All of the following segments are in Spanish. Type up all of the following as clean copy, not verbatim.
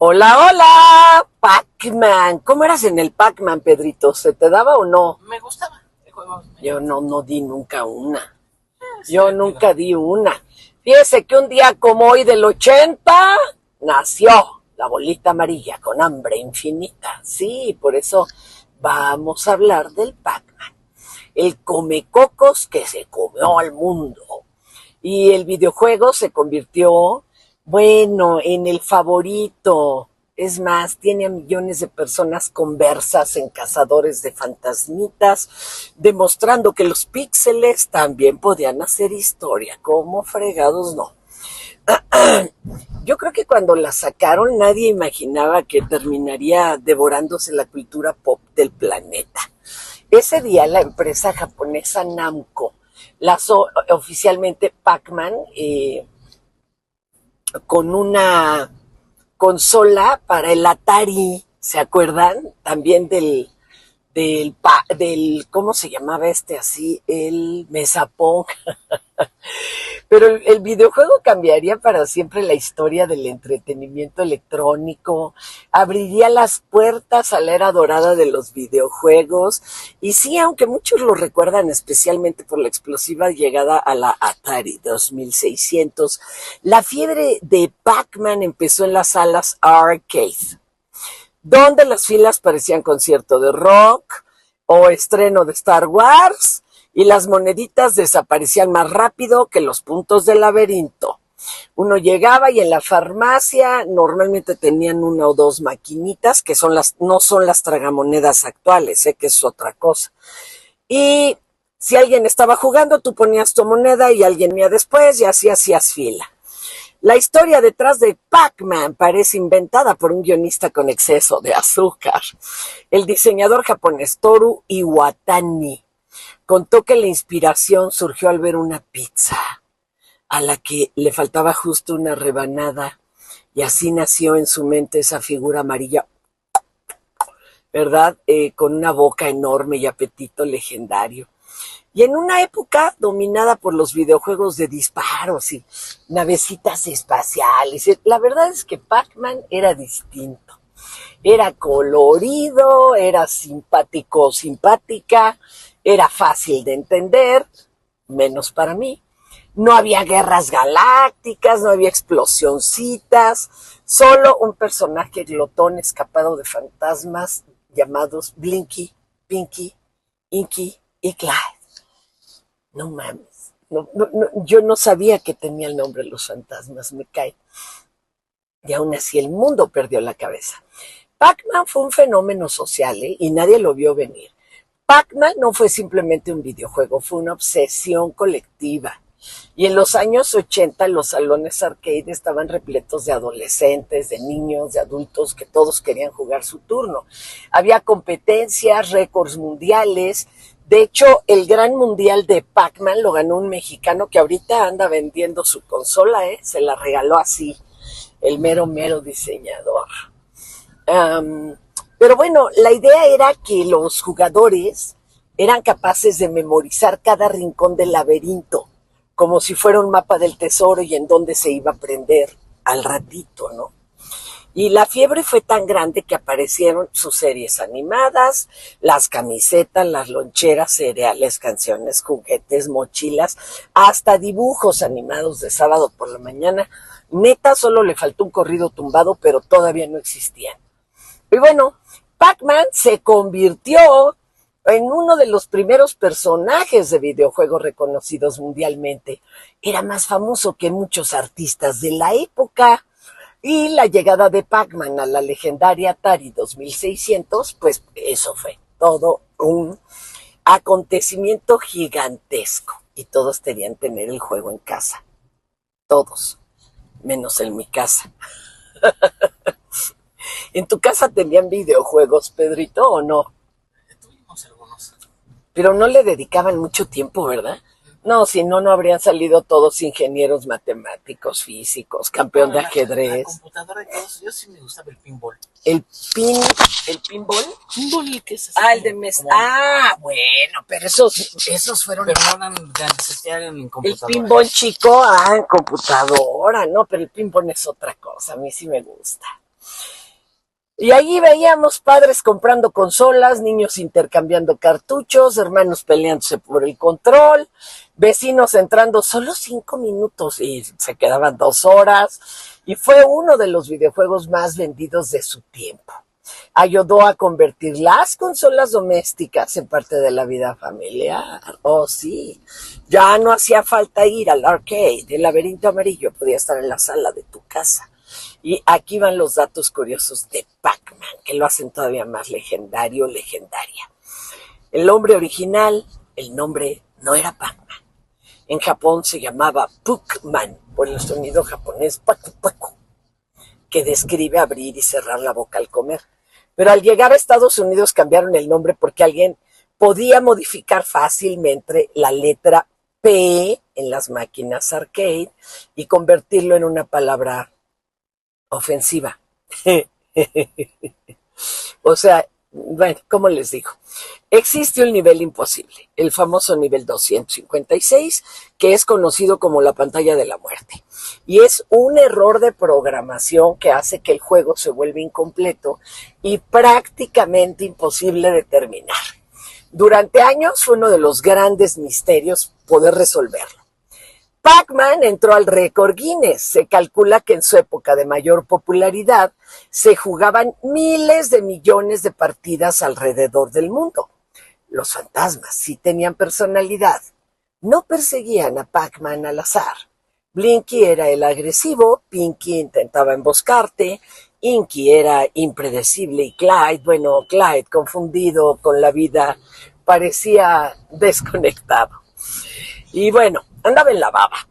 Hola, hola, Pac-Man. ¿Cómo eras en el Pac-Man, Pedrito? ¿Se te daba o no? Me gustaba el juego. Yo no di nunca una. Es Yo divertido. nunca di una. Fíjese que un día como hoy del 80 nació la bolita amarilla con hambre infinita. Sí, por eso vamos a hablar del Pac-Man. El comecocos que se comió al mundo. Y el videojuego se convirtió, bueno, en el favorito. Es más, tiene a millones de personas conversas en cazadores de fantasmitas, demostrando que los píxeles también podían hacer historia. ¿Cómo fregados no? Yo creo que cuando la sacaron nadie imaginaba que terminaría devorándose la cultura pop del planeta. Ese día la empresa japonesa Namco lanzó oficialmente Pac-Man con una consola para el Atari, ¿se acuerdan? También del ¿cómo se llamaba este así? El Mesapong. Pero el videojuego cambiaría para siempre la historia del entretenimiento electrónico, abriría las puertas a la era dorada de los videojuegos. Y sí, aunque muchos lo recuerdan especialmente por la explosiva llegada a la Atari 2600, la fiebre de Pac-Man empezó en las salas arcade, donde las filas parecían concierto de rock o estreno de Star Wars y las moneditas desaparecían más rápido que los puntos del laberinto. Uno llegaba y en la farmacia normalmente tenían una o dos maquinitas que no son las tragamonedas actuales, que es otra cosa. Y si alguien estaba jugando, tú ponías tu moneda y alguien venía después y así hacías fila. La historia detrás de Pac-Man parece inventada por un guionista con exceso de azúcar. El diseñador japonés Toru Iwatani contó que la inspiración surgió al ver una pizza a la que le faltaba justo una rebanada y así nació en su mente esa figura amarilla, ¿verdad? Con una boca enorme y apetito legendario. Y en una época dominada por los videojuegos de disparos y navecitas espaciales, la verdad es que Pac-Man era distinto. Era colorido, era simpático, simpática, era fácil de entender, menos para mí. No había guerras galácticas, no había explosioncitas, solo un personaje glotón escapado de fantasmas llamados Blinky, Pinky, Inky y Clyde. No mames. Yo no sabía que tenía el nombre de los fantasmas, me cae. Y aún así el mundo perdió la cabeza. Pac-Man fue un fenómeno social, y nadie lo vio venir. Pac-Man no fue simplemente un videojuego, fue una obsesión colectiva. Y en los años 80 los salones arcade estaban repletos de adolescentes, de niños, de adultos que todos querían jugar su turno. Había competencias, récords mundiales. De hecho, el gran mundial de Pac-Man lo ganó un mexicano que ahorita anda vendiendo su consola, se la regaló así, el mero diseñador. Pero bueno, la idea era que los jugadores eran capaces de memorizar cada rincón del laberinto, como si fuera un mapa del tesoro y en dónde se iba a prender al ratito, ¿no? Y la fiebre fue tan grande que aparecieron sus series animadas, las camisetas, las loncheras, cereales, canciones, juguetes, mochilas, hasta dibujos animados de sábado por la mañana. Neta, solo le faltó un corrido tumbado, pero todavía no existían. Y bueno, Pac-Man se convirtió en uno de los primeros personajes de videojuegos reconocidos mundialmente. Era más famoso que muchos artistas de la época. Y la llegada de Pac-Man a la legendaria Atari 2600, pues eso fue todo un acontecimiento gigantesco. Y todos querían tener el juego en casa. Todos, menos en mi casa. ¿En tu casa tenían videojuegos, Pedrito, o no? Tuvimos algunos. Pero no le dedicaban mucho tiempo, ¿verdad? No, si no, no habrían salido todos ingenieros matemáticos, físicos, campeón de La ajedrez. computadora de todos, yo sí me gustaba el pinball. El pinball. Pinball, ¿qué es así? El de mesa. Bueno, pero esos fueron. Pero no eran de necesidad en computadora. El pinball chico, en computadora, no, pero el pinball es otra cosa, a mí sí me gusta. Y allí veíamos padres comprando consolas, niños intercambiando cartuchos, hermanos peleándose por el control, vecinos entrando solo 5 minutos y se quedaban 2 horas. Y fue uno de los videojuegos más vendidos de su tiempo. Ayudó a convertir las consolas domésticas en parte de la vida familiar. Oh, sí. Ya no hacía falta ir al arcade. El laberinto amarillo podía estar en la sala de tu casa. Y aquí van los datos curiosos de Pac-Man, que lo hacen todavía más legendario, legendaria. El nombre original, el nombre no era Pac-Man. En Japón se llamaba Puck-Man, por el sonido japonés pacu-pacu, que describe abrir y cerrar la boca al comer. Pero al llegar a Estados Unidos cambiaron el nombre porque alguien podía modificar fácilmente la letra P en las máquinas arcade y convertirlo en una palabra ofensiva. O sea, bueno, ¿cómo les digo? Existe un nivel imposible, el famoso nivel 256, que es conocido como la pantalla de la muerte. Y es un error de programación que hace que el juego se vuelva incompleto y prácticamente imposible de terminar. Durante años fue uno de los grandes misterios poder resolverlo. Pac-Man entró al récord Guinness. Se calcula que en su época de mayor popularidad se jugaban miles de millones de partidas alrededor del mundo. Los fantasmas sí tenían personalidad. No perseguían a Pac-Man al azar. Blinky era el agresivo, Pinky intentaba emboscarte, Inky era impredecible y Clyde, confundido con la vida, parecía desconectado. Y bueno, andaba en la baba.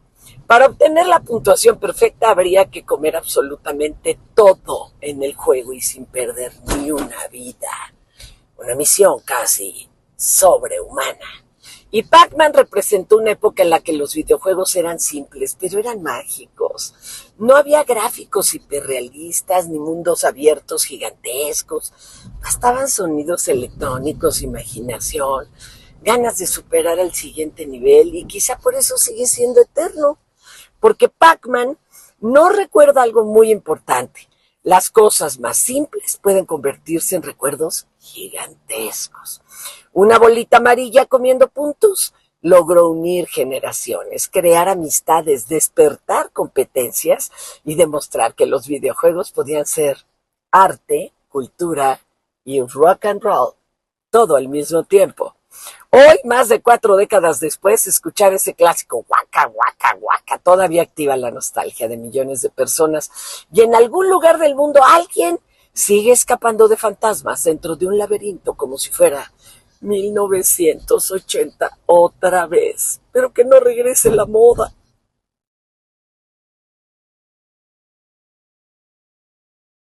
Para obtener la puntuación perfecta habría que comer absolutamente todo en el juego y sin perder ni una vida. Una misión casi sobrehumana. Y Pac-Man representó una época en la que los videojuegos eran simples, pero eran mágicos. No había gráficos hiperrealistas ni mundos abiertos gigantescos. Bastaban sonidos electrónicos, imaginación, ganas de superar al siguiente nivel y quizá por eso sigue siendo eterno. Porque Pac-Man no recuerda algo muy importante. Las cosas más simples pueden convertirse en recuerdos gigantescos. Una bolita amarilla comiendo puntos logró unir generaciones, crear amistades, despertar competencias y demostrar que los videojuegos podían ser arte, cultura y rock and roll, todo al mismo tiempo. Hoy, más de 4 décadas después, escuchar ese clásico guaca, guaca, guaca, todavía activa la nostalgia de millones de personas y en algún lugar del mundo alguien sigue escapando de fantasmas dentro de un laberinto como si fuera 1980 otra vez, pero que no regrese la moda.